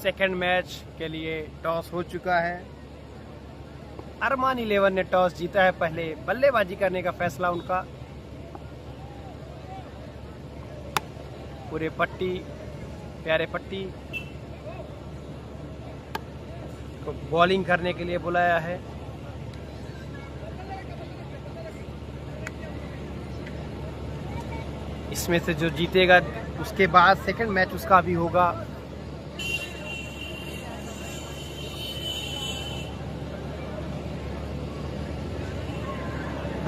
Second match के लिए toss हो चुका है। अरमान 11 ने टॉस जीता है। पहले बल्लेबाजी करने का फैसला उनका। पूरे पट्टी प्यारे पट्टी को बॉलिंग करने के लिए बुलाया है। इसमें से जो जीतेगा उसके बाद सेकंड मैच उसका भी होगा।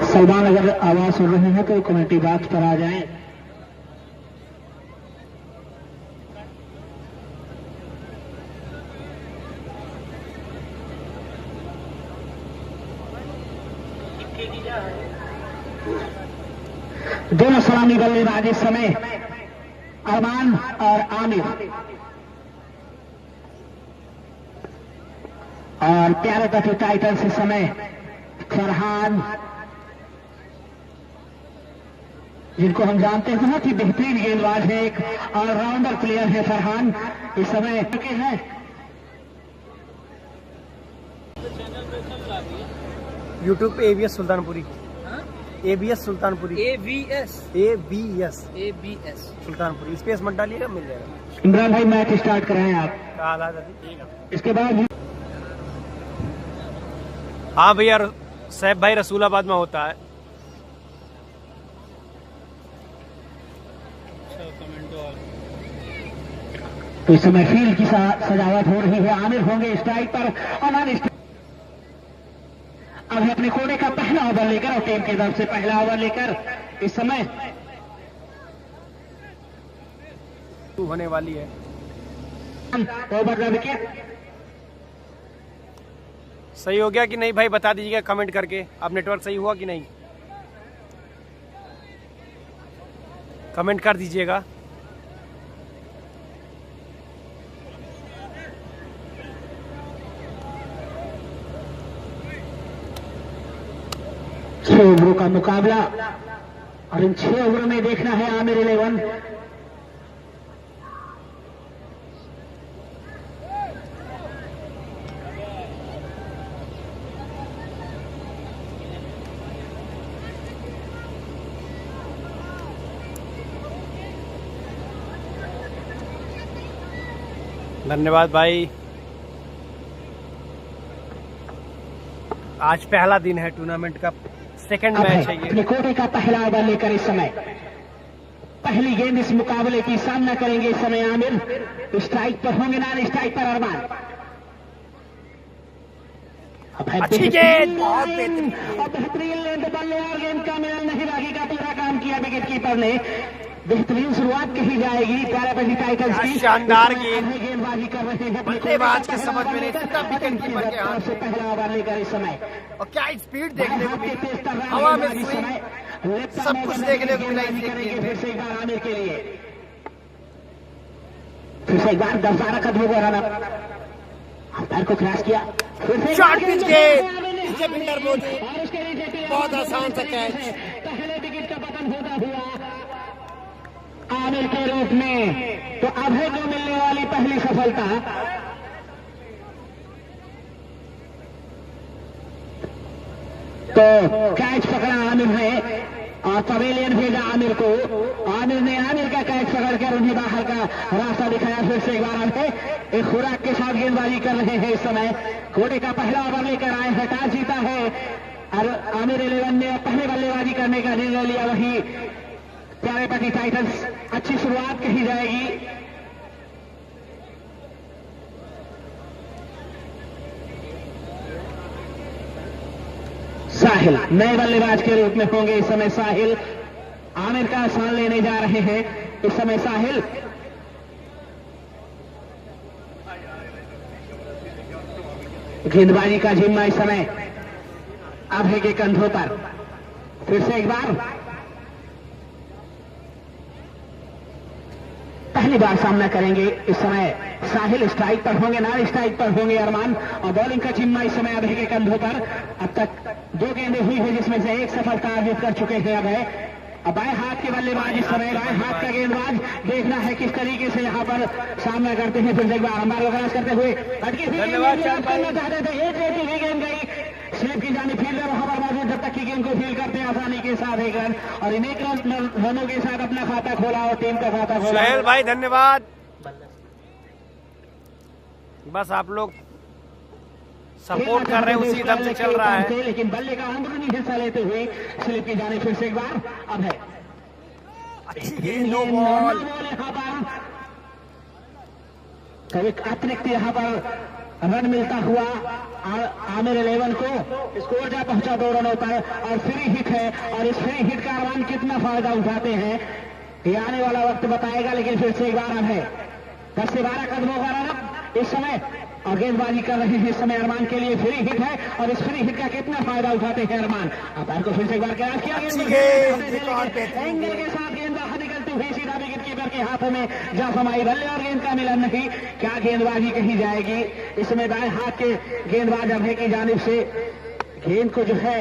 सलमान, अगर आवाज सुन रहे हैं तो कमेंट्री बॉक्स पर आ जाएं। दोनों सलामी बल्लेबाज इस समय अरमान और आमिर, और प्यारे पति टाइटल्स इस समय फरहान, जिनको हम जानते हैं बहुत ही बेहतरीन गेंदबाज है, एक ऑलराउंडर प्लेयर है फरहान। इस समय के हैं यूट्यूब पे ABS Sultanpuri, ABS Sultanpuri, ABS Sultanpuri. Space मत डालिएगा, मिल जाएगा। इमरान भाई मैच स्टार्ट कराएं आप। इसके बाद हाँ भैया, सैफ भाई रसूलाबाद में होता है। तो इस समय फील्ड की सजावट हो रही है। आमिर होंगे स्ट्राइक पर और नॉन स्ट्राइक। अब अपने कोने का पहला ओवर लेकर और टीम की तरफ से पहला ओवर लेकर इस समय होने वाली है। ओवर का विकेट सही हो गया कि नहीं भाई, बता दीजिएगा कमेंट करके। अब नेटवर्क सही हुआ कि नहीं, कमेंट कर दीजिएगा। छह ओवरों का मुकाबला और इन 6 ओवरों में देखना है आमिर 11 धन्यवाद भाई। आज पहला दिन है टूर्नामेंट का, सेकंड मैच है ये। अपने कोटे का पहला ओवर लेकर इस समय पहली गेंद इस मुकाबले की सामना करेंगे। इस समय आमिर स्ट्राइक पर होंगे, नॉन स्ट्राइक पर अरमान। अच्छी गेंद, बहुत बेहतरीन और बेहतरीन लेंथ बल्ले और गेंद का मिलन नहीं, बाकी का पूरा काम किया विकेट कीपर ने। बेहतरीन शुरुआत कही जाएगी प्यारेपति टाइटल्स की। शानदार गेंद, गेंदबाजी कर रहे हैं बल्लेबाज के समझ में नहीं, सीधा विकेट कीपर के हाथ से पहला ओवर लेकर इस समय। और क्या स्पीड देखने को मिली, हवा में स्विंग, सब कुछ देखने को मिला। फिर से एक बार आमिर के लिए, फिर से एक बार 10-12 कदमों को रन अंपायर को क्रॉस किया। फिर से शॉट पिच गेंद, नीचे फिल्डर मौजूद, बहुत आसान सा कैच। पहले विकेट का पतन होता हुआ आमिर के रूप में, तो अभय को मिलने वाली पहली सफलता। तो कैच पकड़ा आमिर ने और पवेलियन भेजा आमिर को। आमिर ने आमिर का कैच पकड़कर उन्हें बाहर का रास्ता दिखाया। फिर से एक बार आमिर एक खुराक के साथ गेंदबाजी कर रहे हैं। इस समय कोटे का पहला ओवर लेकर आए हैं, टॉस जीता है और आमिर 11 ने पहले बल्लेबाजी करने का निर्णय लिया। वही प्यारेपति टाइटल्स अच्छी शुरुआत कही जाएगी। साहिल नए बल्लेबाज के रूप में होंगे इस समय। साहिल आमिर का स्थान लेने जा रहे हैं इस समय। साहिल गेंदबाजी का जिम्मा इस समय अभय के कंधों पर। फिर से एक बार पहली बार सामना करेंगे इस समय। साहिल स्ट्राइक पर होंगे, नॉन स्ट्राइक पर होंगे अरमान, और बॉलिंग का जिम्मा इस समय अभय के कंधों पर। अब तक 2 गेंदें हुई है जिसमें से एक सफलता अर्जित कर चुके हैं अभय। अब बाएं हाथ के बल्लेबाज इस समय बाएं हाथ का गेंदबाज देखना है किस तरीके से यहाँ पर सामना करते हैं। फिर से एक बार हमारे लोग करते हुए अटके करना चाहते थे, एक रेती हुई गेंद गई स्लिप की जानी, फील्डर वहां पर मौजूद जब तक की गेंद को फील करते हैं आसानी के साथ एक रन, और इन एक रनों के साथ अपना खाता खोला और टीम का खाता खोला। सुहेल भाई धन्यवाद। बस आप लोग सपोर्ट कर रहे हैं, उसी ढंग से चल रहा है। लेकिन बल्ले का अंदरूनी हिस्सा लेते हुए स्लिप की जाने फिर से एक बार अब है नो बॉल। यहाँ पर कभी अतिरिक्त यहाँ पर रन मिलता हुआ आमिर 11 को स्कोर जा पहुंचा 2 रनों पर, और फ्री हिट है, और इस फ्री हिट का रन कितना फायदा उठाते हैं ये आने वाला वक्त बताएगा। लेकिन फिर से एक बार अब है 10 से 12 कदमों का रन इस समय, और गेंदबाजी कर रहे हैं इस समय अरमान के लिए फ्री हिट है, और इस फ्री हिट का कितना फायदा उठाते हैं अरमान। अब को फिर से एक बार क्या किया एंगल के साथ गेंद बाहर निकलती हुई सीधा विकेट कीपर के हाथों में जा समाई, बल्ले और गेंद का मिलन नहीं, क्या गेंदबाजी कही जाएगी। इस समय दाएं हाथ के गेंदबाज अभय की जानिब से गेंद को जो है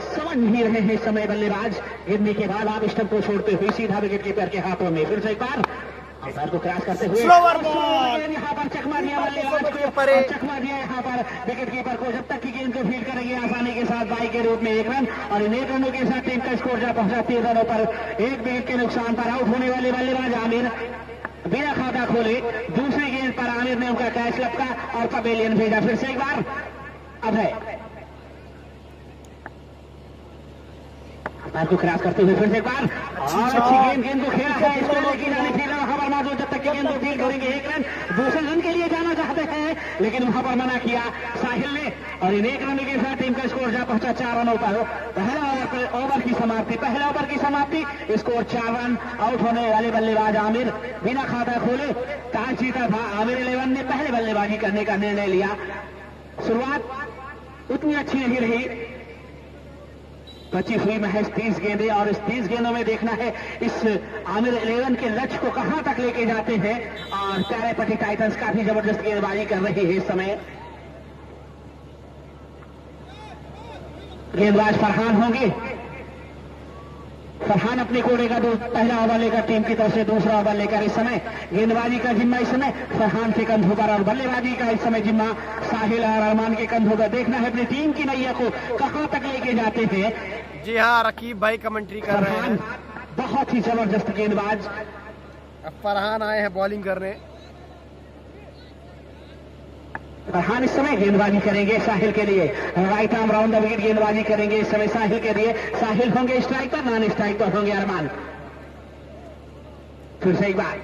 समझ नहीं रहे हैं इस समय बल्लेबाज, गिरने के बाद आप स्टंप को छोड़ते हुए सीधा विकेट कीपर के हाथों में। फिर से एक बार अंपायर को क्रॉस करते हुए स्लोवर बॉल, यहाँ पर चकमा दिया बल्लेबाज को, चकमा दिया यहाँ पर विकेट कीपर को, जब तक की गेंद को फील्ड करेंगे आसानी के साथ बाई के रूप में 1 रन, और इन 1 रनों के साथ टीम का स्कोर जा पहुंचा 3 रनों पर। 1 विकेट के नुकसान पर आउट होने वाले बल्लेबाज आमिर बिना खाता खोले दूसरी गेंद पर आमिर ने उनका कैच लपका और पवेलियन भेजा। फिर से एक बार अब है अंपायर को क्रॉस करते हुए फिर से एक बार, और अच्छी गेंद को खेला है इसको लेकिन फील्डर वहां पर मौजूद, जब तक की गेंद को फील्ड करेंगे 1 रन, दूसरे रन के लिए जाना चाहते हैं लेकिन वहां पर मना किया साहिल ने, और इन 1 रन के साथ टीम का स्कोर जा पहुंचा 4 रनों पर। पहले ओवर की समाप्ति, स्कोर 4 रन। आउट होने वाले बल्लेबाज आमिर बिना खाता खोले टॉस जीता था। आमिर 11 ने पहले बल्लेबाजी करने का निर्णय लिया। शुरुआत उतनी अच्छी नहीं रही, बची हुई महज 30 गेंदें, और इस 30 गेंदों में देखना है इस आमिर 11 के लक्ष्य को कहां तक लेके जाते हैं। और प्यारेपट्टी टाइटंस काफी जबरदस्त गेंदबाजी कर रही है इस समय। गेंदबाज फरहान होंगे, फरहान अपने कोड़े का पहला ओवर लेकर टीम की तरफ से दूसरा ओवर लेकर इस समय गेंदबाजी का जिम्मा इस समय फरहान के कंधों पर, और बल्लेबाजी का इस समय जिम्मा साहिल और अरमान के कंधों पर। देखना है अपनी टीम की नैया को कहां तक लेके जाते हैं। जी हाँ, रकीब भाई कमेंट्री कर रहे हैं। बहुत ही जबरदस्त गेंदबाज, अब फरहान आए हैं बॉलिंग करने। फरहान इस समय गेंदबाजी करेंगे साहिल के लिए, right arm round the wicket गेंदबाजी करेंगे इस समय साहिल के लिए। साहिल होंगे स्ट्राइक पर, नॉन स्ट्राइक पर होंगे अरमान। फिर से एक बार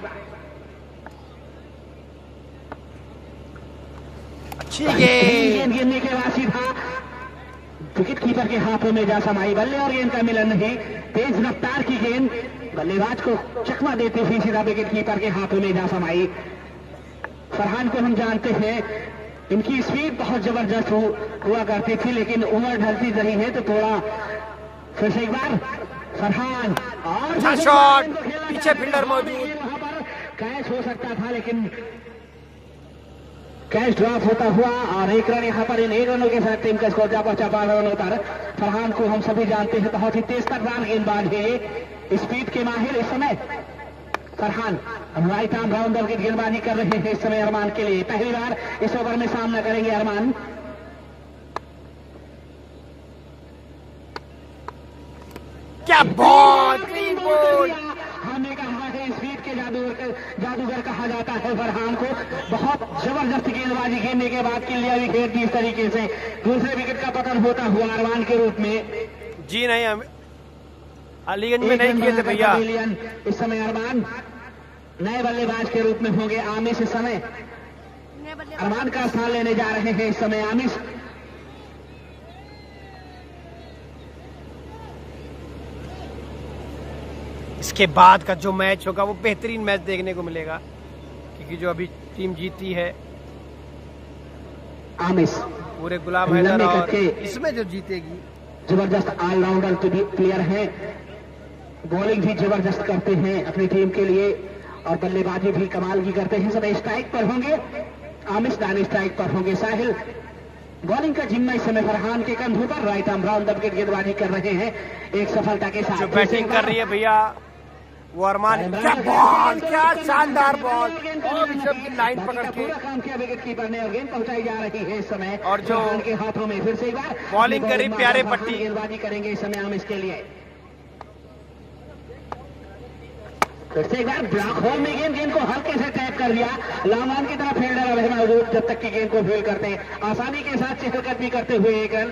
अच्छी गेंद गिरने के बाद सीधा विकेट कीपर के हाथों में जा समाई, बल्ले और गेंद का मिलन नहीं, तेज रफ्तार की गेंद बल्लेबाज को चकमा देते हुए सीधा विकेट कीपर के हाथों में जा समाई। फरहान को हम जानते हैं इनकी स्पीड बहुत जबरदस्त हुआ करती थी, लेकिन उम्र ढलती रही है तो थोड़ा। फिर से एक बार फरहान, और शॉट, पीछे फील्डर मौजूद, वहां पर कैच हो सकता था लेकिन कैच ड्रॉप होता हुआ, और 1 रन यहाँ पर इन 1 रनों के साथ टीम का स्कोर जा पहुंचा 12 रनों पर। फरहान को हम सभी जानते हैं बहुत ही तेज तर्रार गेंदबाज है, स्पीड के माहिर इस समय Farhan right arm round the wicket गेंदबाजी कर रहे हैं इस समय अरमान के लिए। पहली बार इस ओवर में सामना करेंगे अरमान। क्या बॉल, क्लीन बॉल। हमने कहा है स्पीड के जादूगर कहा जाता है फरहान को। बहुत जबरदस्त गेंदबाजी खेलने के बाद किलिया विकेट दी इस तरीके से, दूसरे विकेट का पतन होता हुआ अरमान के रूप में। जी नहीं, हम अलीगंज में नहीं किए थे भैया। इस समय अरमान नए बल्लेबाज के रूप में होंगे आमिश। इस समय अरमान का स्थान लेने जा रहे हैं इस समय आमिश। इसके बाद का जो मैच होगा वो बेहतरीन मैच देखने को मिलेगा, क्योंकि जो अभी टीम जीती है आमिश पूरे गुलाम हैदर, और इसमें जो जीतेगी जबरदस्त ऑलराउंडर प्लेयर है, बॉलिंग भी जबरदस्त करते हैं अपनी टीम के लिए और बल्लेबाजी भी कमाल की करते हैं। सब स्ट्राइक पर होंगे आमिश, नॉन स्ट्राइक पर होंगे साहिल। बॉलिंग का जिम्मा इस समय फरहान के कंधों पर। Right arm round the wicket गेंदबाजी कर रहे हैं एक सफलता के साथ। जो बैटिंग कर रही है भैया वो अरमान, क्या बॉल, क्या शानदार बॉल, और ऋषभ की लाइन पकड़ के पूरा काम किया विकेट कीपर ने और गेंद पहुंचाई जा रही है इस समय और जो फरहान के हाथों में। फिर से एक बार बॉलिंग करी प्यारे पट्टी, गेंदबाजी करेंगे इस समय हम इसके लिए। फिर से एक बार ब्लॉक होल में गेंद को हल्के से टैप कर दिया। लामान की तरफ फील्डर अभी मौजूद, जब तक की गेंद को फील्ड करते हैं आसानी के साथ चहलकदमी करते हुए एक रन।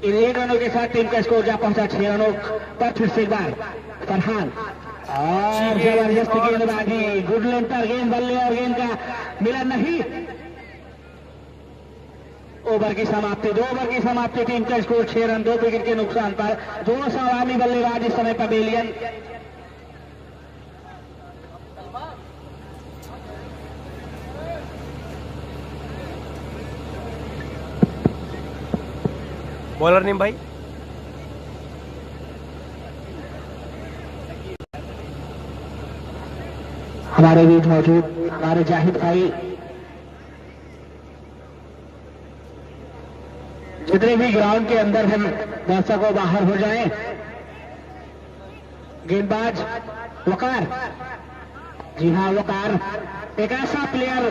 इन 1 रनों के साथ टीम का स्कोर जा पहुंचा 6 रनों पर। फिर से एक बार फरहान और जबरदस्त गेंदबाजी, गुड लेंथ पर गेंद, बल्ले और गेंद का मिलन नहीं। ओवर की समाप्ति, 2 ओवर की समाप्ति, टीम का स्कोर 6 रन 2 विकेट के नुकसान पर। दोनों सवामी बल्लेबाज इस समय पवेलियन। बॉलर नेम भाई हमारे बीच मौजूद हमारे जाहिद भाई, जितने भी ग्राउंड के अंदर हम दर्शकों बाहर हो जाएं। गेंदबाज वकार, जी हाँ वकार एक ऐसा प्लेयर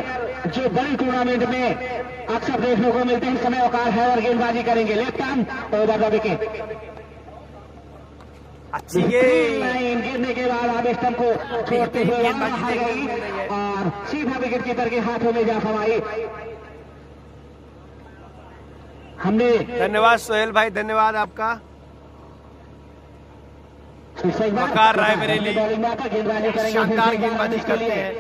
जो बड़ी टूर्नामेंट में अक्सर देखने को मिलते हैं, इस समय वकार है और गेंदबाजी करेंगे left arm over the wicket. अच्छी गेंद, लाइन गिरने के बाद अब स्टंप को छोड़ते हुए बाहर गई और सीधा विकेट कीपर के हाथों में जा समाई। हमने धन्यवाद सोहेल भाई, धन्यवाद आपका। वकार रायबरेली शानदार गेंदबाजी करते हैं,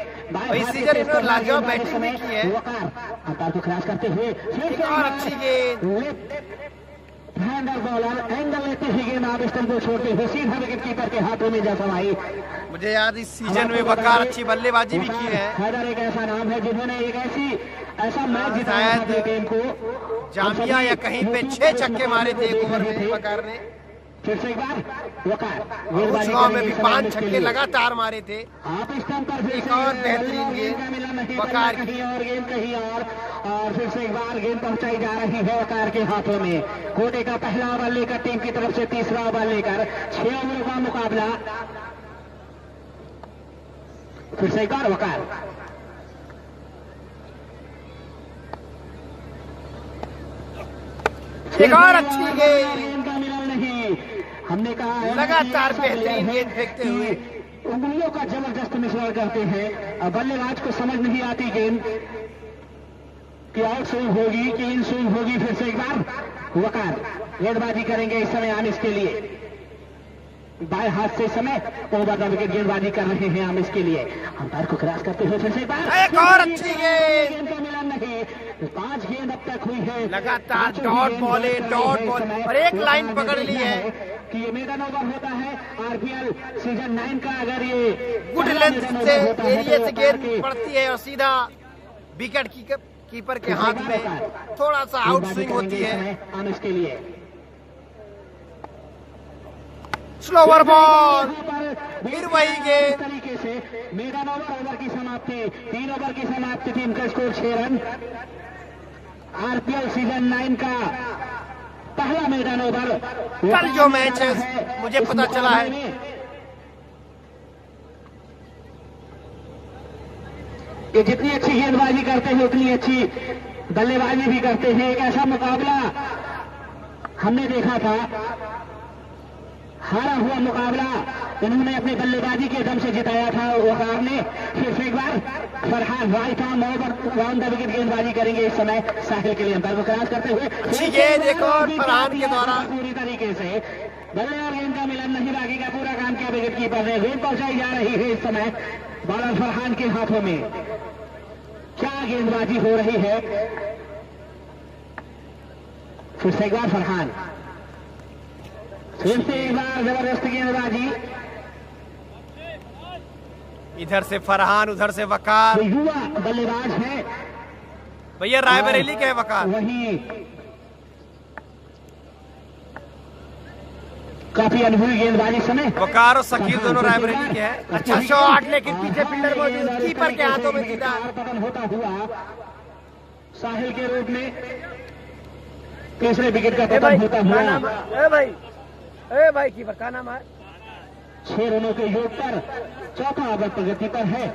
इस सीजन इन्होंने लाजवाब बैटिंग भी की है। अंतर को क्रॉस करते हुए और अच्छी गेंद, हैंडल बॉलर एंगल लेते ही गेंद आप स्टंप को छोड़ते हुए सीधा विकेट कीपर के हाथों में जा समाई। मुझे याद इस सीजन में वकार अच्छी बल्लेबाजी भी की है। हैदर एक ऐसा नाम है जिन्होंने एक ऐसा मैच जिताया था टीम को, जामिया या कहीं पे 6 छक्के मारे थे एक ओवर में वकार ने। फिर से एक बार वकार चुनाव में भी 5 छक्के लगातार मारे थे। आप स्टंप पर एक और बेहतरीन गेंद वकार की और गेंद कहीं और फिर से एक बार गेंद पहुंचाई जा रही है वकार के हाथों में। कोटे का पहला ओवर लेकर टीम की तरफ से तीसरा ओवर लेकर 6 ओवर का मुकाबला। फिर से एक बार वकार, एक और अच्छी गेंद, गेंद का मिलन नहीं। हमने कहा लगातार बेहतरीन गेंद फेंकते हुए उंगलियों का जबरदस्त मिश्रण करते हैं। अब बल्लेबाज को समझ नहीं आती गेंद कि आउट स्विंग होगी कि इन स्विंग होगी। फिर से एक बार वकार गेंदबाजी करेंगे इस समय आमिस के लिए। बाएं हाथ से समय ओवर द विकेट गेंदबाजी कर रहे हैं आमिस के लिए। अंपायर को क्रॉस करते हुए फिर से एक बार एक और अच्छी गेंद, का मिलन नहीं। 5 गेंद अब तक हुई है लगातार डॉट बॉल और एक लाइन पकड़ ली है कि ये मेडन ओवर होता है आरपीएल सीजन 9 का। अगर ये गुड लेंथ से एरिया से गेंद पड़ती है और सीधा विकेट कीपर के हाथ में थोड़ा सा आउट स्विंग होती है। हम इसके लिए स्लोवर बॉल, फिर वही गेंद, तरीके से मेडन ओवर की समाप्ति। 3 ओवर की समाप्ति, टीम का स्कोर 6 रन। आरपीएल सीजन 9 का पहला मेडन ओवर। कल जो मैच है मुझे पता चला है कि जितनी अच्छी गेंदबाजी करते हैं उतनी अच्छी बल्लेबाजी भी करते हैं। एक ऐसा मुकाबला हमने देखा था, हारा हुआ मुकाबला इन्होंने अपने बल्लेबाजी के दम से जिताया था वकार ने। फिर से एक बार Farhan right arm over round the wicket गेंदबाजी करेंगे इस समय साहिल के लिए। अंपायर को क्रॉस करते हुए देखो फरहान के द्वारा पूरी तरीके से बल्ले और गेंद का मिलन नहीं, बाकी का पूरा काम किया विकेट कीपर ने। गेंद पहुंचाई जा रही है इस समय बॉलर फरहान के हाथों में। क्या गेंदबाजी हो रही है। फिर से एक बार फरहान, फिर से एक बार जबरदस्त गेंदबाजी। इधर से फरहान उधर से वकार, युवा बल्लेबाज है भैया रायबरेली के वकार। वही काफी अनुभवी गेंदबाजी समय। वकार और शकील दोनों रायबरेली के हैं। अच्छा शॉट, लेकिन पीछे फील्डर मौजूद, कीपर के हाथों में सीधा पतन होता हुआ साहिल के रूप में तीसरे विकेट का पतन होता हुआ। ए भाई कीपर का नाम है? 6 रनों के योग पर चौथा ओवर प्रगति पर है।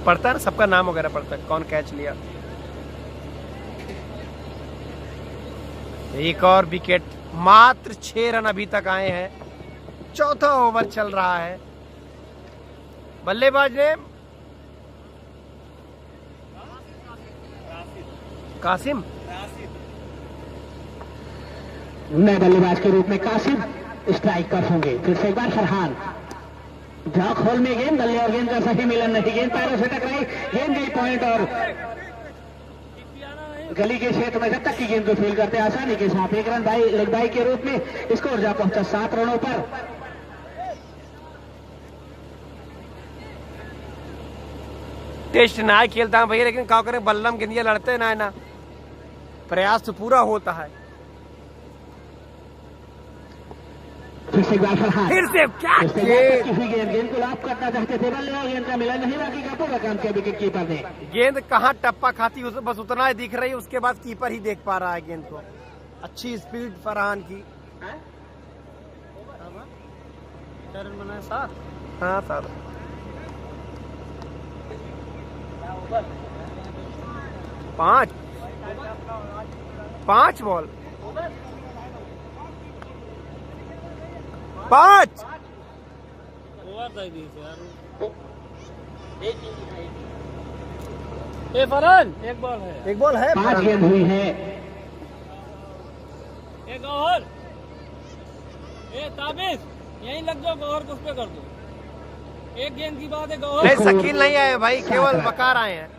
पढ़ता है ना, सबका नाम वगैरह पढ़ता है, कौन कैच लिया। एक और विकेट, मात्र 6 रन अभी तक आए हैं, चौथा ओवर चल रहा है। बल्लेबाज ने कासिम, नए बल्लेबाज के रूप में कासिम स्ट्राइक पर होंगे। फिर से एक बार फरहान, ड्रॉप होल में गेंद, बल्ले और गेंद का सही मिलन नहीं, गेंद पैरों से टकराई, गेंद गई पॉइंट और गली के क्षेत्र में जब तक की गेंद को फील करते आसानी के साथ 1 रन लेग बाई के रूप में स्कोर जा पहुंचा 7 रनों पर। टेस्ट ना खेलता हूं भैया, लेकिन क्या करें, बल्लम गेंदिया लड़ते ना, प्रयास तो पूरा होता है। फिर से एक बार फरहान, फिर से क्या गेंद को लॉक करना चाहते थे, बल्ले और गेंद का मिलन नहीं, बाकी का पूरा काम किया विकेट कीपर ने। गेंद कहाँ टप्पा खाती बस उतना ही दिख रही है, उसके बाद कीपर ही देख पा रहा है गेंद को। अच्छी स्पीड फरहान की। हाँ 7 5 बॉल 5 फरहान एक बॉल है 5 गेंद हुई है। एक और ताबिश यहीं लग जाओ, गौर को उस पे कर दो। एक गेंद की बात है, गौर नहीं शकील नहीं आए भाई, केवल वकार आए हैं।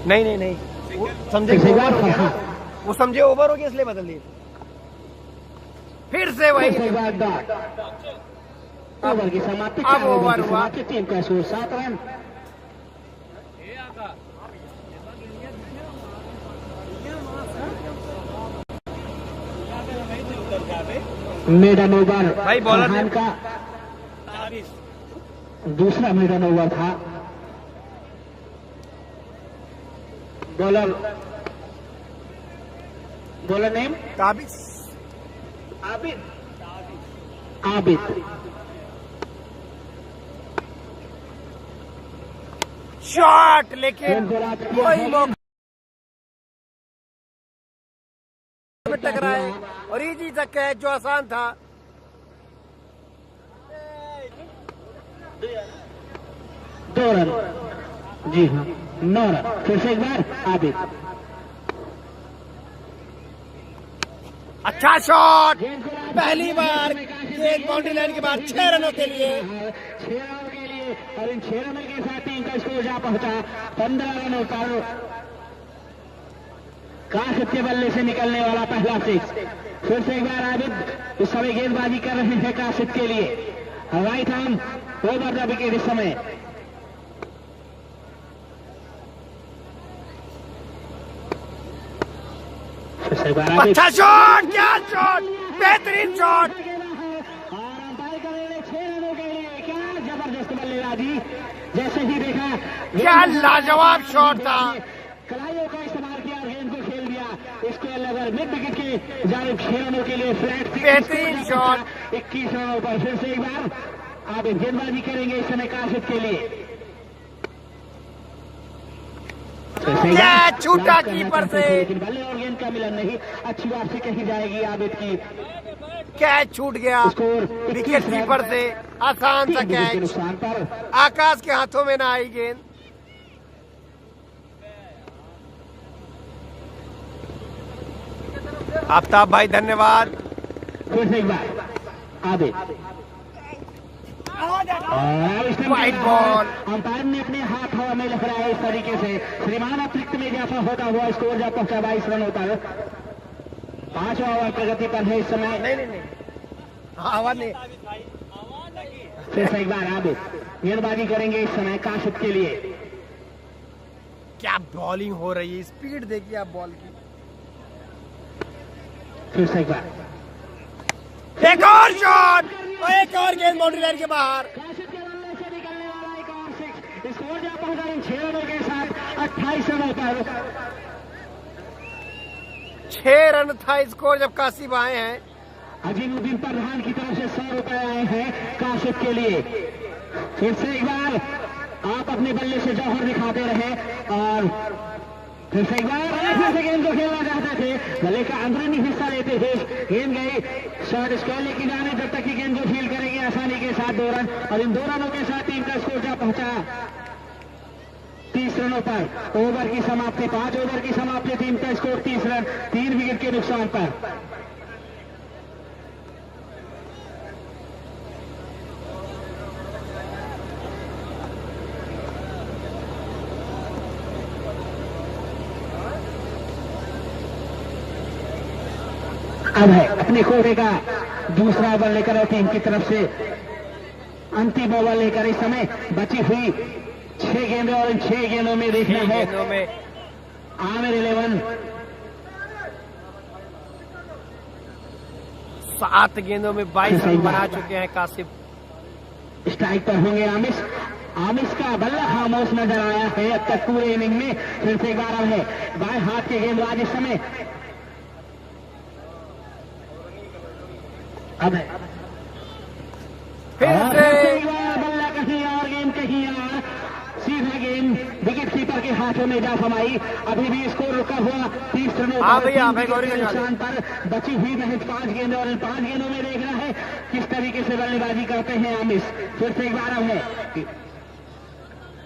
नहीं वो समझे वो समझे ओवर हो गया इसलिए बदल दिए। फिर से वही ओवर की समाप्ति, अब ओवर हुआ, टीम का स्कोर 7 रन। मेडन ओवर भाई बॉलर का दूसरा मेडन ओवर था। Bowler name Tabish Abid. Shot, लेकिन कोई मौका में टकराए और इजी सा कैच जो आसान था। 2 रन, जी हाँ 9 रन। फिर से एक बार आबिद, अच्छा शॉट, पहली बार एक बाउंड्री लाइन के बाद 6 रनों के लिए। 6 रनों के लिए, और इन 6 रनों के साथ टीम का स्कोर जा पहुंचा 15 रनों पर। कासिम के बल्ले से निकलने वाला पहला 6। फिर से एक बार आबिद इस समय गेंदबाजी कर रहे हैं कासिम के लिए। Right arm over the wicket इस समय। अच्छा शॉट, क्या शॉट, बेहतरीन शॉट। 6 रनों के लिए क्या जबरदस्त बल्लेबाजी, जैसे ही देखा क्या लाजवाब शॉट था। कलाइयों का इस्तेमाल किया, गेंद को खेल दिया, इसके अलावा मिड विकेट की जानिब 6 रनों के लिए फ्लैट, बेहतरीन शॉट। 21 रनों पर। फिर से एक बार आप गेंदबाजी करेंगे इस समय कासिम के लिए। क्या छूटा कीपर से, लेकिन बल्ले और गेंद का मिलन नहीं, अच्छी वापसी कही जाएगी आबिद की। कैच छूट गया विकेट कीपर से, आसान सा कैच, आकाश के हाथों में ना आई गेंद। आफ्ताब भाई धन्यवाद। फिर से एक बार आबिद, वाइट बॉल, अंपायर ने अपने हाथ हवा में लहराया इस तरीके से। श्रीमान अतिरिक्त में इजाफा होता हुआ स्कोर जा पहुंचा 22 रनों पर। 5वां ओवर प्रगति पर है इस समय। नहीं आवाज नहीं। फिर से एक बार आबिद गेंदबाजी करेंगे इस समय काशिफ के लिए। क्या बॉलिंग हो रही है, स्पीड देखिए आप बॉल की। फिर से एक बार एक और शॉट और एक और गेंद बाउंड्री लाइन के बाहर। काशिफ के बल्ले से निकलने वाला एक और सिक्स, स्कोर जा पहुंचा इन 6 रनों के साथ 28 रनों पर। 6 रन था स्कोर जब काशिफ आए हैं। अजीमुद्दीन प्रधान की तरफ से 100 रुपए आए हैं काशिफ के लिए। फिर से एक बार आप अपने बल्ले से जौहर दिखाते रहे और फिर से एक बार फिर से गेंद को खेलना चाहते थे, बल्ले का अंदरूनी हिस्सा लेते थे, गेंद गई शॉर्ट स्क्वायर लेके जाने, जब तक की गेंद को फील करेंगे आसानी के साथ 2 रन, और इन 2 रनों के साथ टीम का स्कोर जा पहुंचा 30 रनों पर। ओवर की समाप्ति 5 ओवर की समाप्ति, टीम का स्कोर 30 रन 3 विकेट के नुकसान पर। अब है अपने कोटे का दूसरा ओवर लेकर और टीम की तरफ से अंतिम ओवर लेकर इस समय बची हुई 6 गेंदें, और इन 6 गेंदों में देखना है आमिर 11 7 गेंदों में 22 रन बना चुके हैं काशिफ। स्ट्राइक पर होंगे आमिश। आमिश का बल्ला खामोश नजर आया है अब तक पूरे इनिंग में। फिर से एक बार अब है बाएं हाथ के गेंदबाज इस समय। अब है फिर से बल्ला कहीं और, गेंद कहीं और, सीधा गेंद विकेट कीपर के हाथों में जा समाई। अभी भी स्कोर रुका हुआ 30 रनों के नुकसान पर। बची हुई महज 5 गेंद, और इन 5 गेंदों में देखना है किस तरीके से बल्लेबाजी करते हैं आमिश। फिर से एक बार अब है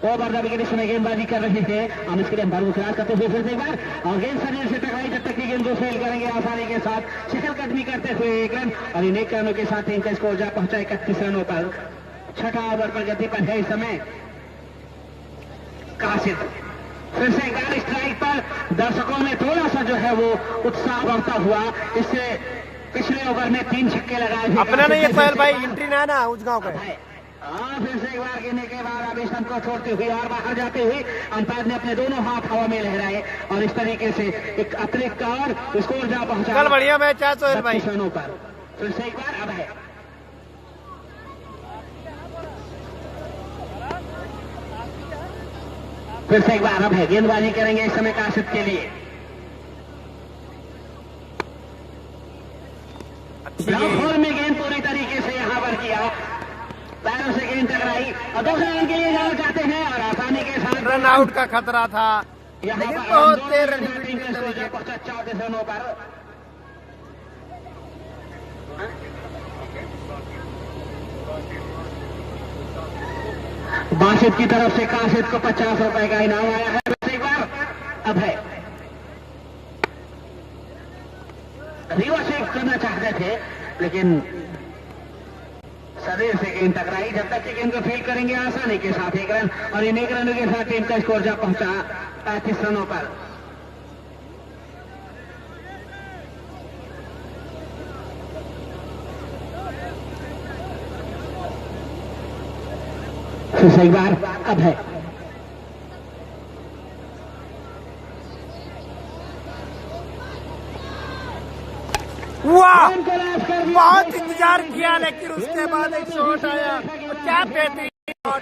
ओवर द विकेट, इसमें गेंदबाजी कर रहे हैं आमिश के लिए अंबार मुखराज करते हुए। फिर से एक बार और गेंद शरीर से टकराई, जब तक की गेंद को फेल करेंगे आसानी के साथ, शिखर कदमी करते हुए 1 रन, और इन 1 रनों के साथ टीम का स्कोर जा पहुंचा 31 रनों पर। 6ठा ओवर पर गति पर है इस समय काशिफ। फिर से एक बार स्ट्राइक पर, दर्शकों में थोड़ा सा जो है वो उत्साह बढ़ता हुआ। इससे पिछले ओवर में 3 छक्के लगाए थे अपना नहीं है सोहेल भाई, एंट्री ना है ना उजगांव का। फिर से एक बार गिरने के बाद अब स्टंप को छोड़ते हुए और बाहर जाते हुए अंपायर ने अपने दोनों हाथ हवा में लहराए, और इस तरीके से एक अतिरिक्त और स्कोर जा पहुंचा। कल बढ़िया मैच है सोहेल भाई। 32 रनों पर। फिर से एक बार अब है फिर से एक बार अब है गेंदबाजी करेंगे इस समय काशिफ के लिए। ब्लॉक होल में गेंद पूरी तरीके से यहां पर किया, पैरों से गेंद टकराई और 2 रन के लिए जाना चाहते हैं, और आसानी के साथ रन आउट का खतरा था, लेकिन बहुत देर रन पहुंचा 34 रनों पर। बासित की तरफ से काशिफ को 50 रुपए का इनाम आया है। एक बार अब है रिवर्स स्वीप करना चाहते थे, लेकिन शरीर से गेंद टकराई, जब तक कि गेंद को फील करेंगे आसानी के साथ 1 रन, और इन 1 रनों के साथ टीम का स्कोर जा पहुंचा 35 रनों पर। फिर से एक बार अब है वाह, बहुत इंतजार किया, लेकिन उसके बाद एक शॉट आया, और क्या बेहतरीन शॉट,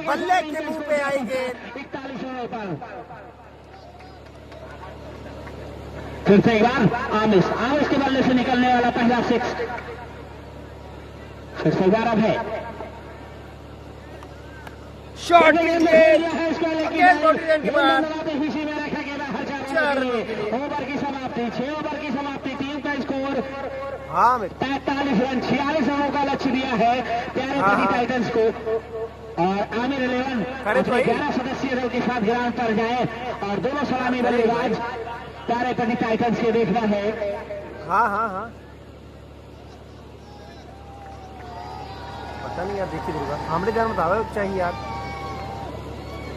बल्ले के मुंह पे आई गेंद। 41 रनों पर। फिर से एक बार आमिश के बल्ले से निकलने वाला पहला 6। फिर से एक बार अब है शॉट ओवर की समाप्ति 6 ओवर की समाप्ति, टीम का स्कोर हाँ 43 रन 46 रनों का लक्ष्य दिया है प्यारे पति टाइटंस को। और आमिर 11 11 सदस्यीय दल के साथ ग्राउंड पर जाए, और दोनों सलामी बल्लेबाज प्यारे पति टाइटंस के देखना है। हाँ हाँ हाँ, पता नहीं यार, देखिए दूंगा हमारे जान बताओ चाहिए यार।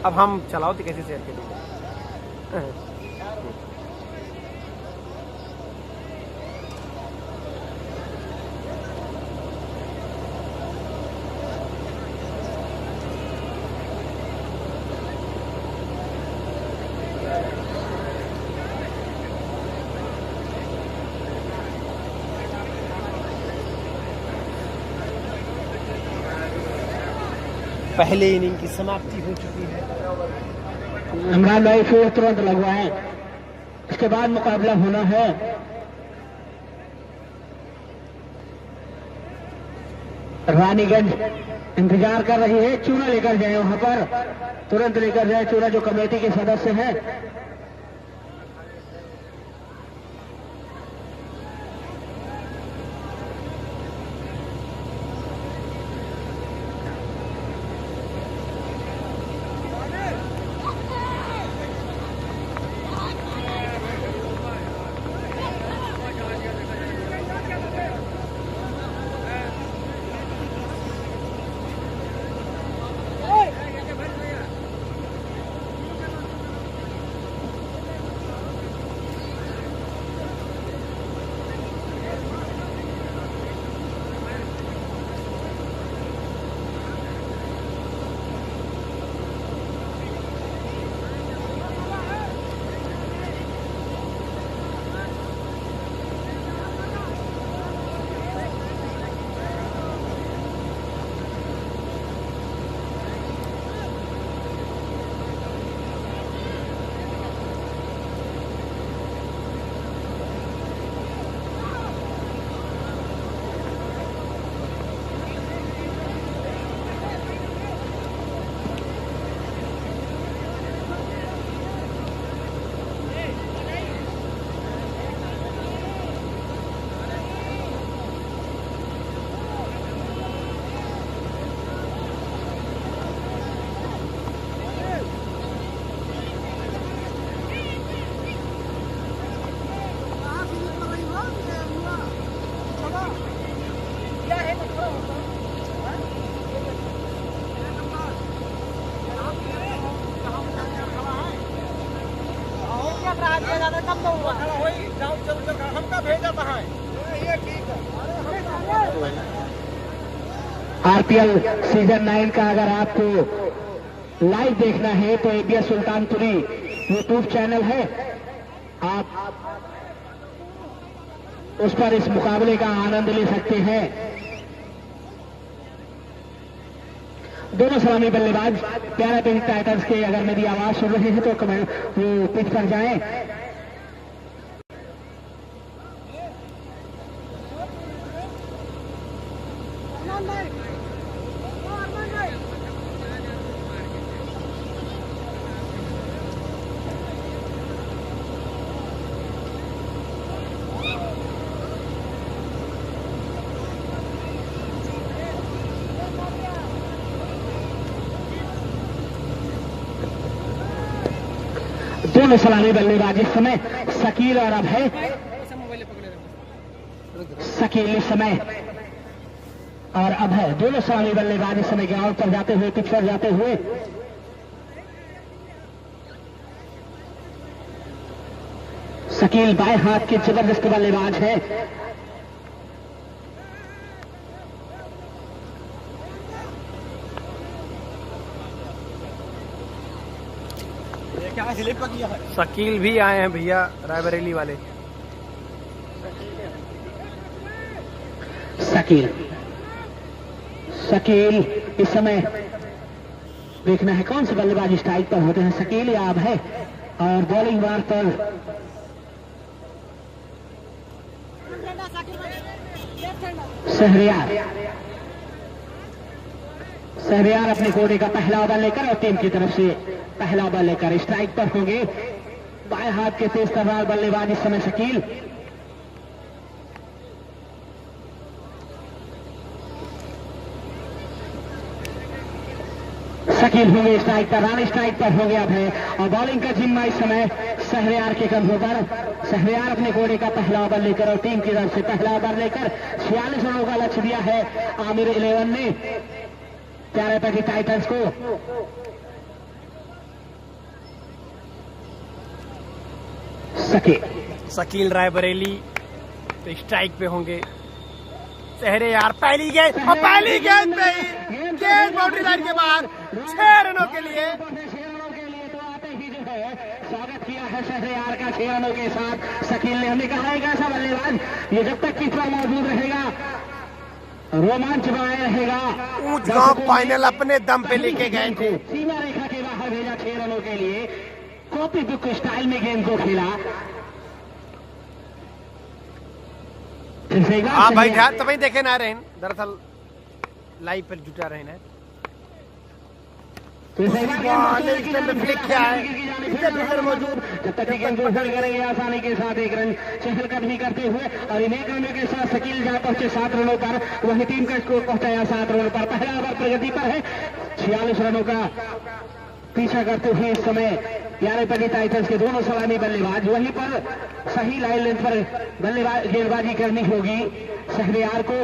अब हम चलाओ तो कैसे शेयर करेंगे। पहले इनिंग की समाप्ति हो चुकी है। इमरान भाई फिर तुरंत लगवाएं, इसके बाद मुकाबला होना है। रानीगंज इंतजार कर रही है, चूना लेकर जाए वहां पर, तुरंत लेकर जाए चूना, जो कमेटी के सदस्य हैं। आरपीएल सीजन 9 का अगर आपको लाइव देखना है तो एबीएस सुल्तानपुरी यूट्यूब चैनल है, आप उस पर इस मुकाबले का आनंद ले सकते हैं। दोनों सलामी बल्लेबाज प्यारा पिच टाइटंस के अगर मेरी आवाज सुन रहे हैं तो कमेंट वो पिच पर जाएं। दोनों सलामी बल्लेबाज इस समय शकील और अभय, शकील इस समय और अभय दोनों सलामी बल्लेबाज इस समय ग्राउंड पर जाते हुए, पिच पर जाते हुए। शकील बाएं हाथ के जबरदस्त बल्लेबाज है। शकील भी आए हैं भैया, रायबरेली वाले। शकील इस समय देखना है कौन से बल्लेबाज स्ट्राइक पर होते हैं, शकील या अभय। और बॉलिंग बार पर शहरयार अपने कोडे का पहला ओवर लेकर और टीम की तरफ से पहला ओवर लेकर स्ट्राइक पर होंगे। बाएं हाथ के तेज तर्रार बल्लेबाज इस समय शकील। शकील होंगे स्ट्राइक पर, रान स्ट्राइक पर हो गया है और बॉलिंग का जिम्मा इस समय शहरयार के कंधों पर। शहरयार अपने कोडे का पहला ओवर लेकर और टीम की तरफ से पहला ओवर लेकर 46 रनों का लक्ष्य दिया है आमिर 11 ने प्यारे पैटी टाइटंस को। शकील रायबरेली तो स्ट्राइक पे होंगे। शहरयार पहली गेंद और पहली गेंद पे ही गेंद बाउंड्री लाइन के बाहर 6 रनों के लिए। तो आते ही जो है स्वागत किया है शहरयार का 6 रनों के साथ। शकील ने हमने कहा एक ऐसा बल्लेबाज ये जब तक पिच पर मौजूद रहेगा रोमांच बनाए रहेगा। ऊंच गांव फाइनल अपने दम पे लेके गए थे। सीमा रेखा के बाहर भेजा 6 रनों के लिए। कॉपी बुक स्टाइल में गेंद को खेला। हाँ भाई ध्यान तो भाई देखे ना रहे, दरअसल लाइव पर जुटा रहे हैं। मौजूद जब तक गेंद को होल्ड करेंगे आसानी के साथ 1 रन चहलकदमी करते हुए और इन 1 रनों के साथ शकील जहां पहुंचे 7 रनों पर, वही टीम का स्कोर पहुंचाया 7 रनों पर। पहला ओवर प्रगति पर है। 46 रनों का पीछा करते हुए इस समय प्यारेपल्ली टाइटंस के दोनों सलामी बल्लेबाज। वहीं पर सही लाइन लेंथ पर बल्लेबाज गेंदबाजी करनी होगी शहरयार को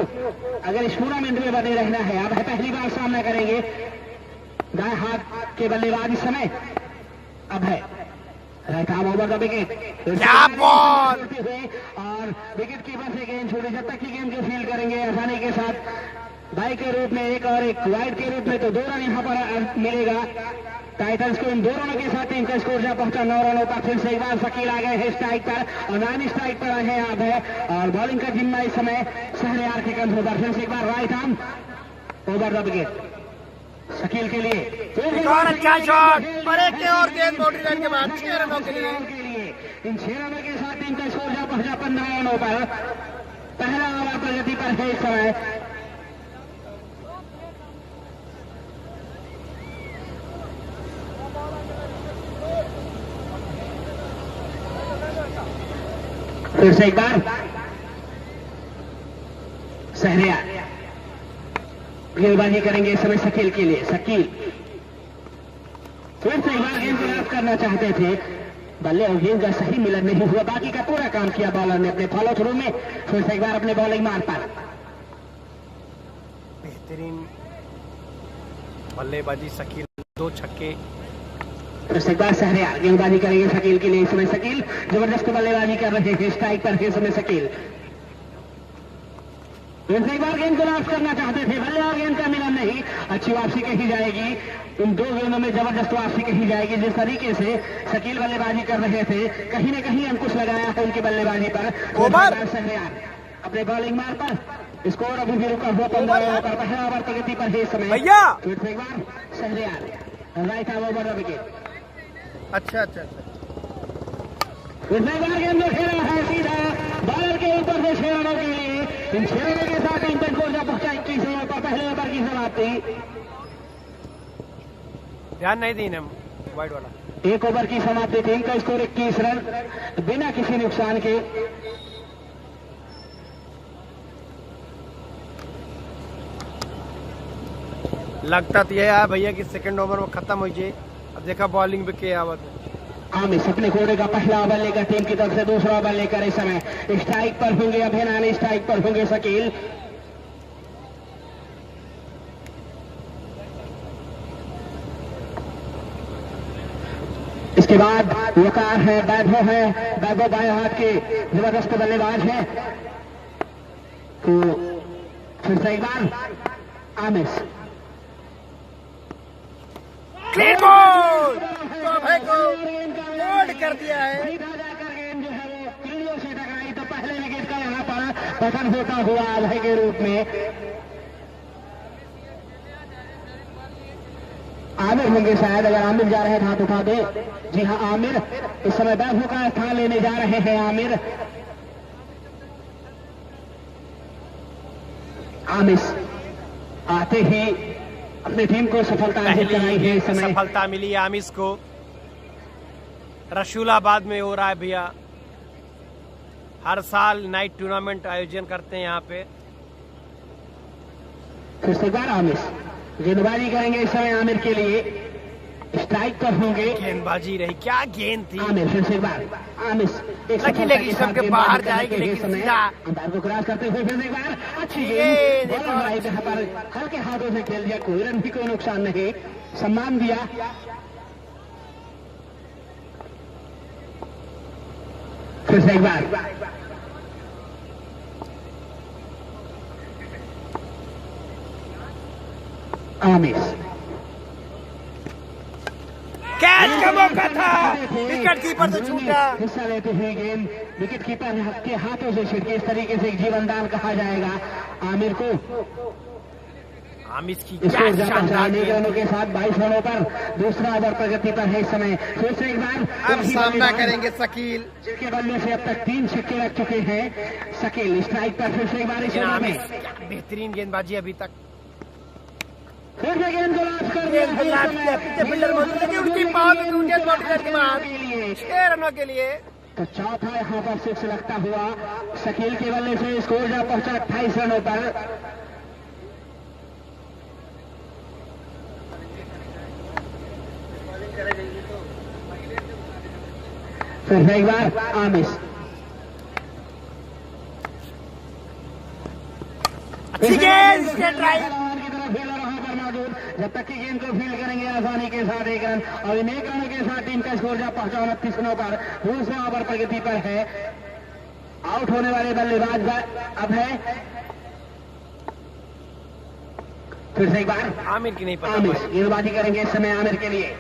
अगर इस टूर्नामेंट में बने रहना है। अब पहली बार सामना करेंगे दाएं हाथ के बल्लेबाज इस समय। अब है right arm over the wicket. क्या बॉल और विकेट कीपर से गेंद छोड़ी। जब तक की गेंद को फील्ड करेंगे आसानी के साथ बाई के रूप में एक और एक वाइड के रूप में, तो 2 रन यहाँ पर मिलेगा टाइटंस को। इन 2 रनों के साथ टीम का स्कोर जहां पहुंचा 9 रनों पर। फिर से एक बार शकील आ गए हैं स्ट्राइक पर और 9 स्ट्राइक पर आए हैं अब है। और बॉलिंग का जिम्मा इस समय शहरयार के कंधों पर। फिर से एक बार right arm over the wicket Shakeel के लिए। और अच्छा शॉट और एक और गेंद बाउंड्री लाइन के बाद 6 रनों के लिए। इन 6 रनों के साथ टीम का स्कोर जहां पहुंचा 15 रनों पर। पहला ओवर प्रगति पर है इस समय। फिर से एक बार शहरयार गेंदबाजी करेंगे इस समय शकील के लिए। शकील फिर से एक बार गेंद ड्राइव करना चाहते थे, बल्ले और गेंद का सही मिलन नहीं हुआ। बाकी का पूरा काम किया बॉलर ने अपने फॉलो थ्रू में। फिर से एक बार अपने बॉलिंग मार पर बेहतरीन बल्लेबाजी शकील, 2 छक्के। फिर से एक बार शहरयार गेंदबाजी करेंगे शकील के लिए इस समय। शकील जबरदस्त बल्लेबाजी कर रहे हैं, स्ट्राइक पर है इस समय शकील। फिर से एक बार गेंद को लास्ट करना चाहते थे, बल्ले और गेंद का मिलन नहीं। अच्छी वापसी कही जाएगी। इन 2 गेंदों में जबरदस्त वापसी कही जाएगी। जिस तरीके से शकील बल्लेबाजी कर रहे थे, कहीं न कहीं अंकुश लगाया है उनकी बल्लेबाजी पर। शहरयार अपने बॉलिंग मार पर। स्कोर अभी भी रुका हुआ 15 रनों पर। पहला ओवर प्रगति पर है इस समय। भैया फिर से एक बार Shahryar right arm over the wicket. अच्छा गेंद खेला है सीधा बॉलर के ऊपर से 6 रनों के लिए। इन 6 रनों के साथ टीम का स्कोर जहां पहुंचा 21 रनों पर। पहले ओवर की समाप्ति। ध्यान नहीं दी हम वाइड वाला। 1 ओवर की समाप्ति। टीम का स्कोर 21 रन बिना किसी नुकसान के। लगता तो यह है भैया कि सेकंड ओवर में खत्म हो जाए। अब देखा बॉलिंग पे क्या आवत है। आमिर अपने घोड़े का पहला ओवर लेकर टीम की तरफ से दूसरा ओवर लेकर इस समय स्ट्राइक पर होंगे अभिनानी, स्ट्राइक पर होंगे शकील। इसके बाद वकार है, वैभव है। वैभव बाएं हाथ के जबरदस्त बल्लेबाज हैं। तो फिर से एक बार आमिर क्लीन बॉल लोड कर दिया है। सीधा जाकर गेंद जो है वो कीड़ियों से टकराई। तो पहले विकेट का यहाँ पर पतन होता हुआ आधे के रूप में आमिर होंगे शायद। अगर आमिर जा रहे हैं हाथ उठा दे। जी हाँ आमिर इस समय वैभव का स्थान लेने जा रहे हैं। आमिर आते ही अपनी टीम को सफलता हासिल कराई है। इस समय सफलता मिली आमिस को। रसूलाबाद में हो रहा है भैया, हर साल नाइट टूर्नामेंट आयोजन करते हैं यहाँ पे। फिर से बार आमिर गेंदबाजी करेंगे इस समय। आमिर के लिए स्ट्राइक पर होंगे। गेंदबाजी रही, क्या गेंद थी। आमिर फिर से एक बार आमिर लगी सबके बाहर जाएगी लेकिन सीधा अंपायर को क्रॉस करते हुए फिर से एक बार अच्छी गेंद यहाँ पर हल्के हाथों से खेल दिया। कोई रन भी कोई नुकसान नहीं, सम्मान दिया। फिर से एक बार आमिर कैच का मौका था, विकेट कीपर से छूटा। हिस्सा लेते हुए गेंद विकेट कीपर के हाथों से छिटके। इस तरीके से एक जीवनदान कहा जाएगा। आमिर को आमिर की स्कोर क्या शानदार एक गेंद रनों के साथ 22 रनों पर दूसरा ओवर प्रगति पर है इस समय। फिर से एक बार अब सामना करेंगे शकील। जिसके बल्ले से अब तक 3 छक्के लग चुके हैं शकील। स्ट्राइक पर फिर से एक बार इस ओवर आमिर में क्या बेहतरीन गेंदबाजी अभी तक। फिर से गेंद को लॉस कर दिया है इस समय। पीछे फील्डर मौजूद है, उनकी पाव में उनके बॉडी के बाद 6 रनों के लिए। तो चौथा यहाँ पर 6 लगता हुआ शकील के बल्ले से स्कोर जा पहुंचा 28 रनों पर। फिर एक बार आमिर अच्छी गेंद स्ट्रेट ड्राइव। की तरफ फील्डर वहां पर मौजूद, जब तक की गेंद को फील्ड करेंगे आसानी के साथ 1 रन और इन 1 रनों के साथ टीम का स्कोर जा पहुंचा 29 रनों पर। दूसरा ओवर प्रगति पर है। आउट होने वाले बल्लेबाज अब है फिर से एक बार आमिर की नहीं पता आमिर गेंदबाजी करेंगे इस समय आमिर के लिए।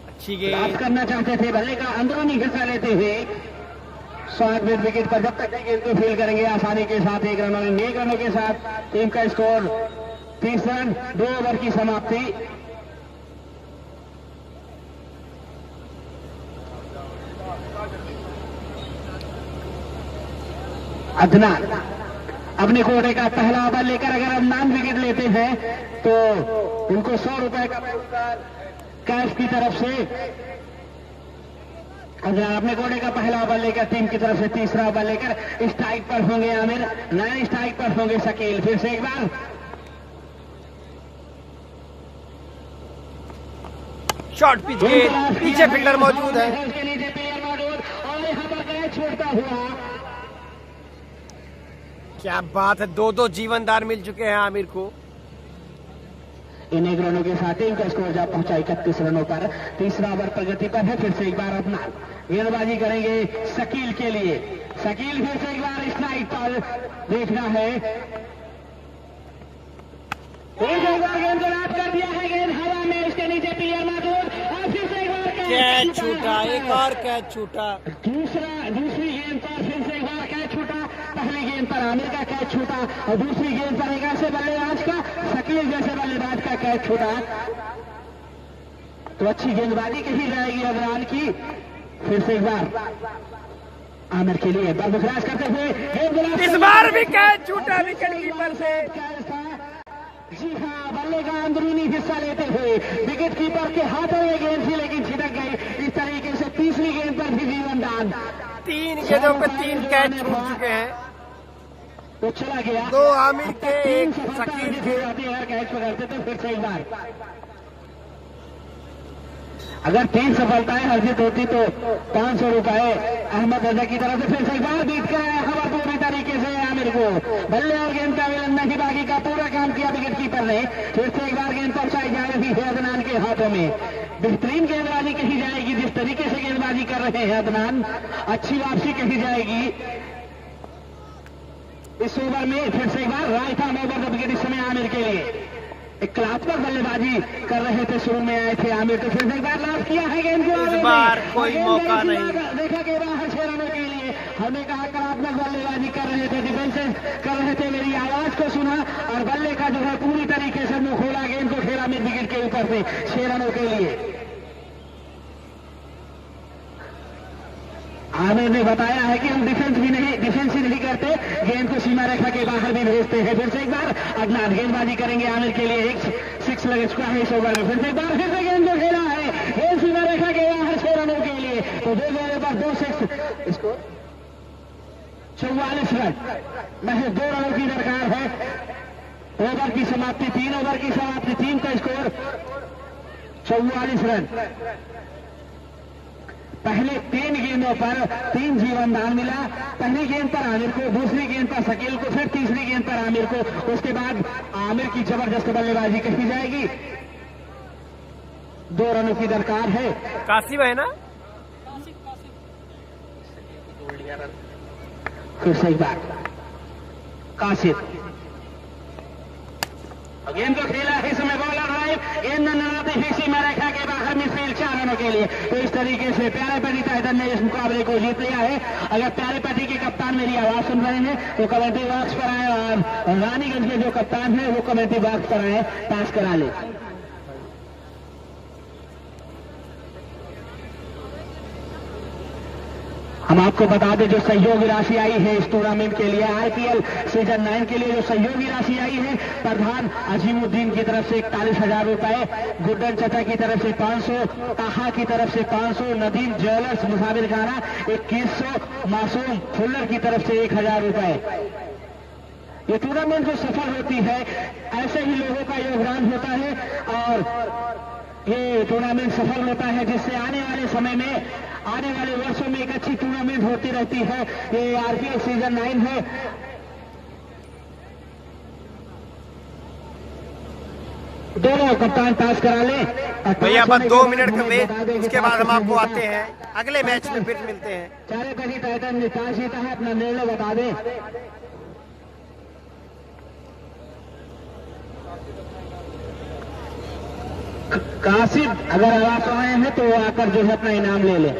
अच्छी क्रॉस गेंद करना चाहते थे, बल्ले का अंदरूनी हिस्सा लेते हुए शॉर्ट मिड विकेट पर जब तक गेंद को फील्ड करेंगे आसानी के साथ 1 रन और इन 1 रनों के साथ टीम का स्कोर 30 रन। 2 ओवर की समाप्ति। अदनान अपने कोटे का पहला ओवर लेकर अगर अदनान विकेट लेते हैं तो उनको 100 रुपए का पुरस्कार कैश की तरफ से। अदनान अपने कोटे का पहला ओवर लेकर टीम की तरफ से तीसरा ओवर लेकर स्ट्राइक पर होंगे आमिर, नए स्ट्राइक पर होंगे शकील। फिर से एक बार शॉर्ट पिच के पीछे फील्डर मौजूद है। उसके नीचे प्लेयर मौजूद और यहाँ पर कैच छोड़ता हुआ। क्या बात है, 2-2 जीवनदार मिल चुके हैं आमिर को। इन 1 रनों के साथ टीम का स्कोर जा पहुंचा 31 रनों पर। तीसरा ओवर प्रगति पर है। फिर से एक बार अपना गेंदबाजी करेंगे शकील के लिए। शकील फिर से एक बार स्ट्राइक पर देखना है। एक बार गेंद को लाभ कर दिया है, गेंद हवा में, उसके नीचे प्लेयर मौजूद और फिर से एक बार कैच छूटा, एक और कैच छूटा। दूसरी गेंद पर फिर से एक बार कैच छूटा। पहली गेंद पर आमिर का कैच छूटा और दूसरी गेंद पर एक ऐसे बल्लेबाज का, शकील जैसे बल्लेबाज का कैच छूटा। तो अच्छी गेंदबाजी कही जाएगी अदनान की। फिर से एक बार आमिर के लिए बल्लेबाज करते हुए गेंद इस बार भी कैच छूटा विकेट कीपर से। जी हाँ, बल्ले का अंदरूनी हिस्सा लेते हुए विकेट कीपर के हाथों में गेंद थी लेकिन छिटक गई। इस तरीके से तीसरी गेंद पर भी जीवनदान। 3 गेंदों पे 3 कैच छूट चुके हैं। वो चला गया 2 आमिर के, 1 शकील के। अगर कैच पकड़ते तो फिर से एक बार अगर 3 सफलताएं अर्जित होती तो 500 रुपए अहमद रजा की तरफ से। फिर से एक बार बीत कर आया खबर पूरी तरीके से आमिर को। बल्ले और गेंद का मिलन नहीं, बाकी का पूरा काम किया विकेट कीपर ने। फिर से एक बार गेंद पहुंचाई जा रही है अदनान के हाथों में। बेहतरीन गेंदबाजी कही जाएगी जिस तरीके से गेंदबाजी कर रहे हैं अदनान। अच्छी वापसी कही जाएगी इस ओवर में। फिर से एक बार right arm over the wicket इस समय आमिर के लिए। एक कलात्मक बल्लेबाजी कर रहे थे, शुरू में आए थे आमिर, तो फिर से एक बार लाभ किया है गेंद को। इस बार कोई मौका नहीं। देखा कि बाहर 6 रनों के लिए हमने कहा कलात्मक बल्लेबाजी कर रहे थे, डिफेंस कर रहे थे, मेरी आवाज को सुना और बल्ले का जो है पूरी तरीके से मुंह खोला, गेंद को खेला मिड विकेट के ऊपर से 6 रनों के लिए। आमिर ने बताया है कि हम डिफेंस ही नहीं करते, गेंद को सीमा रेखा के बाहर भी भेजते हैं। फिर से एक बार अदनान गेंदबाजी करेंगे आमिर के लिए। 6 लग चुका है इस ओवर में। फिर से एक बार फिर से गेंद को खेला है, गेंद सीमा रेखा के बाहर 6 रनों के लिए। तो 2 गेंद पर 2 6 इसको 44 रन, महज 2 रनों की दरकार है। ओवर की समाप्ति 3 ओवर की समाप्ति, टीम का स्कोर 44 रन। पहले 3 गेंदों पर 3 जीवनदान मिला। पहली गेंद पर आमिर को, दूसरी गेंद पर शकील को, फिर तीसरी गेंद पर आमिर को। उसके बाद आमिर की जबरदस्त बल्लेबाजी कही जाएगी। 2 रनों की दरकार है। कासिम है ना, फिर से एक बार कासिम गेंद को खेला है इस समय बॉलर ड्राइव गेंद ननाती फिर सीमा रेखा के बाहर मिडफील्ड 4 रनों के लिए। तो इस तरीके से प्यारेपट्टी टाइटन ने इस मुकाबले को जीत लिया है। अगर प्यारेपट्टी के कप्तान मेरी आवाज सुन रहे हैं तो कमेंट्री बॉक्स पर आए और रानीगंज के जो कप्तान है वो कमेंट्री बॉक्स पर आए, पास करा ले। हम आपको बता दें जो सहयोगी राशि आई है इस टूर्नामेंट के लिए आईपीएल सीजन 9 के लिए जो सहयोगी राशि आई है, प्रधान अजीमुद्दीन की तरफ से 41,000 रुपए, गुड्डन चचा की तरफ से 500, ताहा की तरफ से 500, नदीम ज्वेलर्स मुसाविर खाना 2100, मासूम फुल्लर की तरफ से 1,000 रुपए। ये टूर्नामेंट जो सफल होती है ऐसे ही लोगों का योगदान होता है और ये टूर्नामेंट सफल होता है जिससे आने वाले समय में आने वाले वर्षों में एक अच्छी टूर्नामेंट होती रहती है। ये आरपीएल सीजन 9 है। दोनों कप्तान पास करा ले भैया बस 2 मिनट का वेट, उसके बाद हम आपको आते हैं अगले मैच में फिर मिलते हैं। प्यारेपट्टी टाइटन ने टॉस जीता है, अपना निर्णय बता दें। कासिम अगर आवाज सुन रहे हैं तो आकर जो है अपना इनाम ले लें।